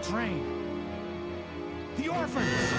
train. The orphans!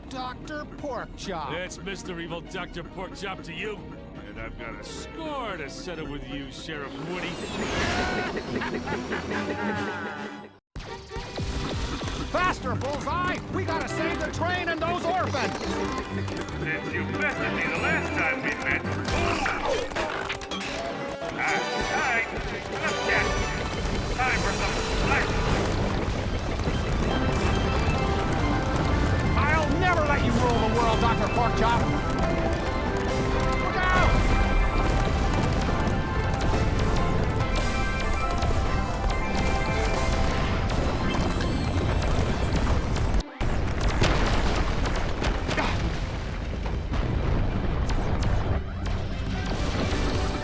Dr. Porkchop. That's Mr. Evil Dr. Porkchop to you. And I've got a score to settle with you, Sheriff Woody. Faster, Bullseye! We gotta save the train and those orphans! Since you bested me the last time we met. Alright, let's get time for some life. I'll never let you rule the world, Dr. Porkchop! Look out!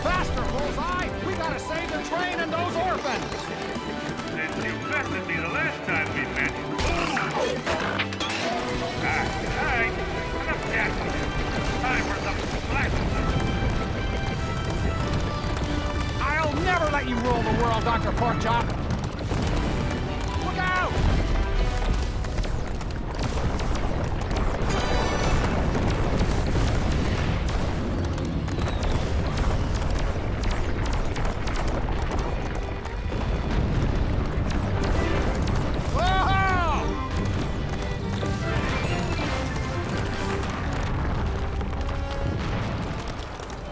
Faster, Bullseye! We gotta save the train and those orphans! Since you bested me the last time we met. Alright, let's get time for some life. I'll never let you rule the world, Dr. Porkchop! Look out!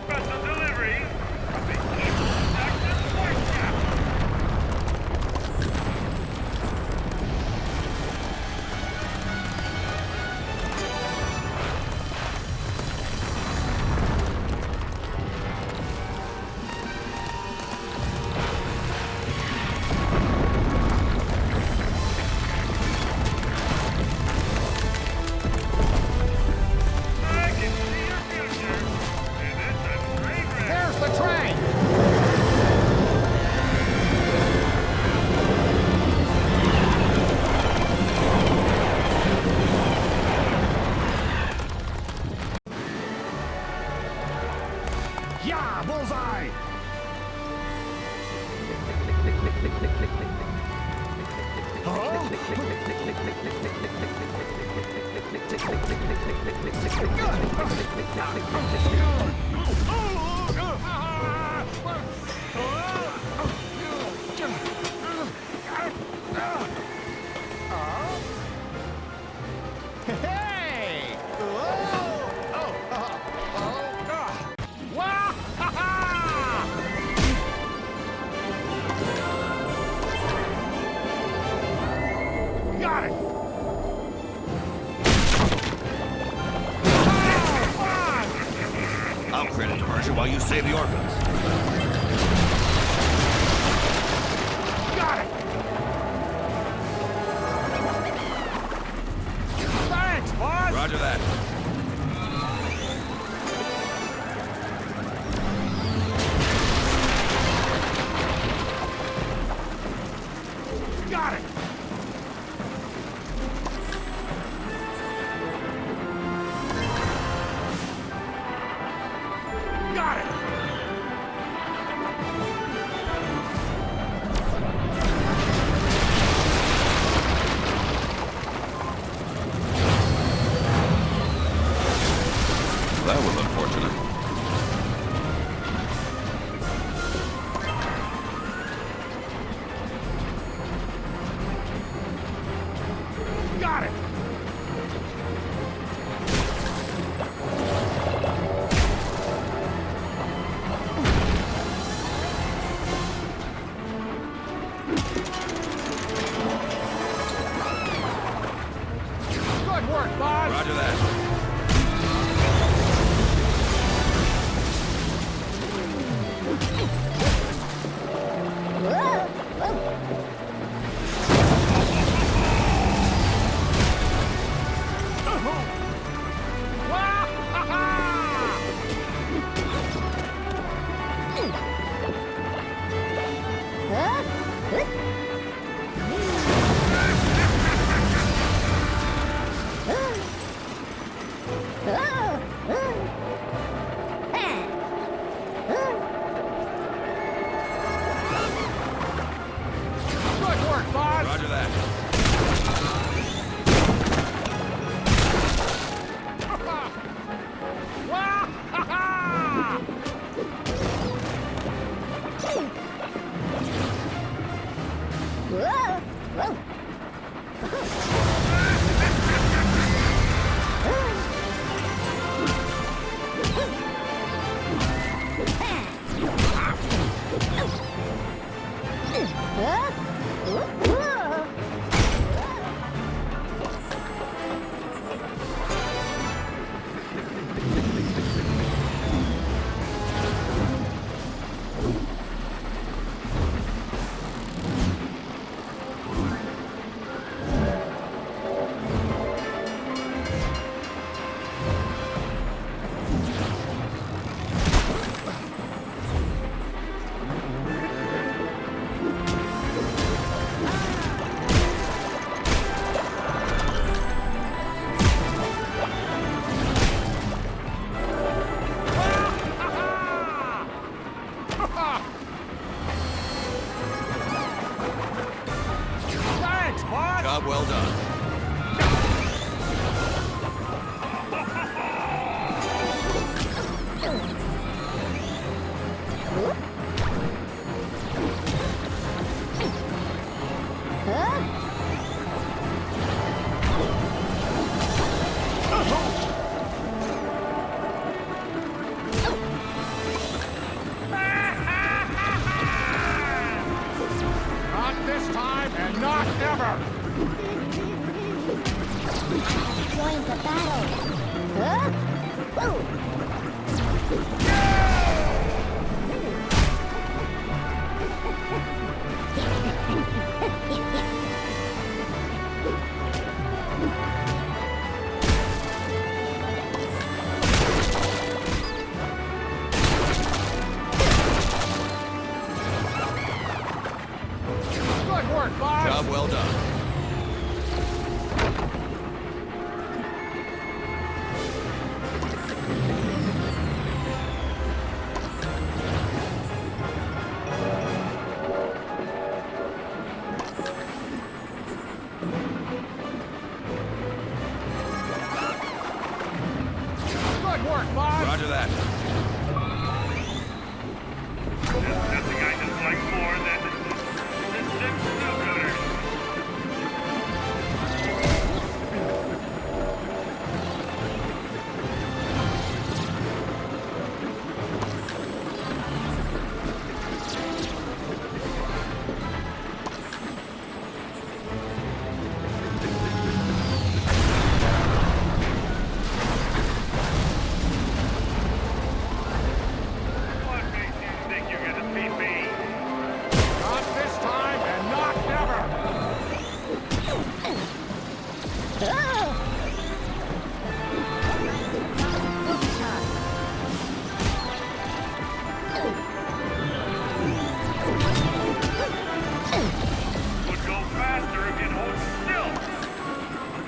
Special delivery from the evil Dr. Porkchop. I can see your future, and it's a great ride. There's the train! Yeah, Bullseye! Hey! Got it! I'll credit diversion while you save the orphans. Got it! Thanks, boss! Roger that. Got it! Got it! That was unfortunate. Thanks, boss! Job well done. Not this time, and not ever! Join the battle. Good work, boss! Job well done. Good work, boss! Roger that. There's nothing I dislike more than the six do-gooders. What makes you think you're gonna beat me? Not this time, and not ever! Would go faster if you'd hold still.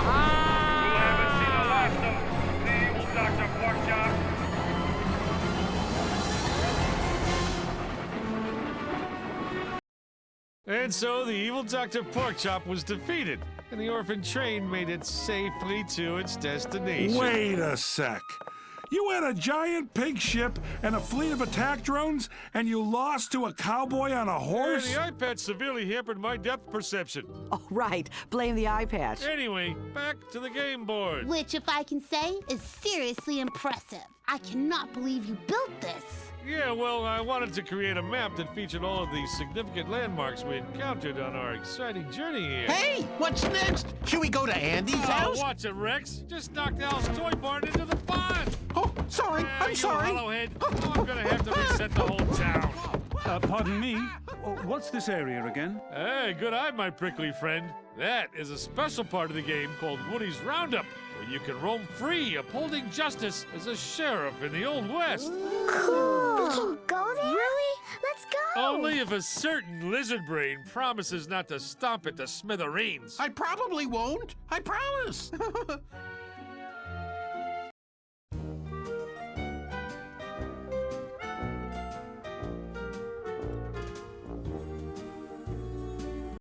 You haven't seen the last of the evil Dr. Porkchop. And so the evil Dr. Porkchop was defeated, and the orphan train made it safely to its destination. Wait a sec. You had a giant pig ship and a fleet of attack drones, and you lost to a cowboy on a And horse? the eye patch severely hampered my depth perception. Oh, right. Blame the eye patch. Anyway, back to the game board. Which, if I can say, is seriously impressive. I cannot believe you built this. Yeah, well, I wanted to create a map that featured all of the significant landmarks we encountered on our exciting journey here. Hey, what's next? Should we go to Andy's Oh, house? watch it, Rex. Just knocked Al's toy barn into the pond. Oh, sorry, I'm You sorry. hollowhead. Oh, I'm gonna have to reset the whole town. Pardon me? What's this area again? Hey, good eye, my prickly friend. That is a special part of the game called Woody's Roundup, where you can roam free, upholding justice as a sheriff in the Old West. Cool. We can go there? Really? Let's go. Only if a certain lizard brain promises not to stomp it to smithereens. I probably won't. I promise.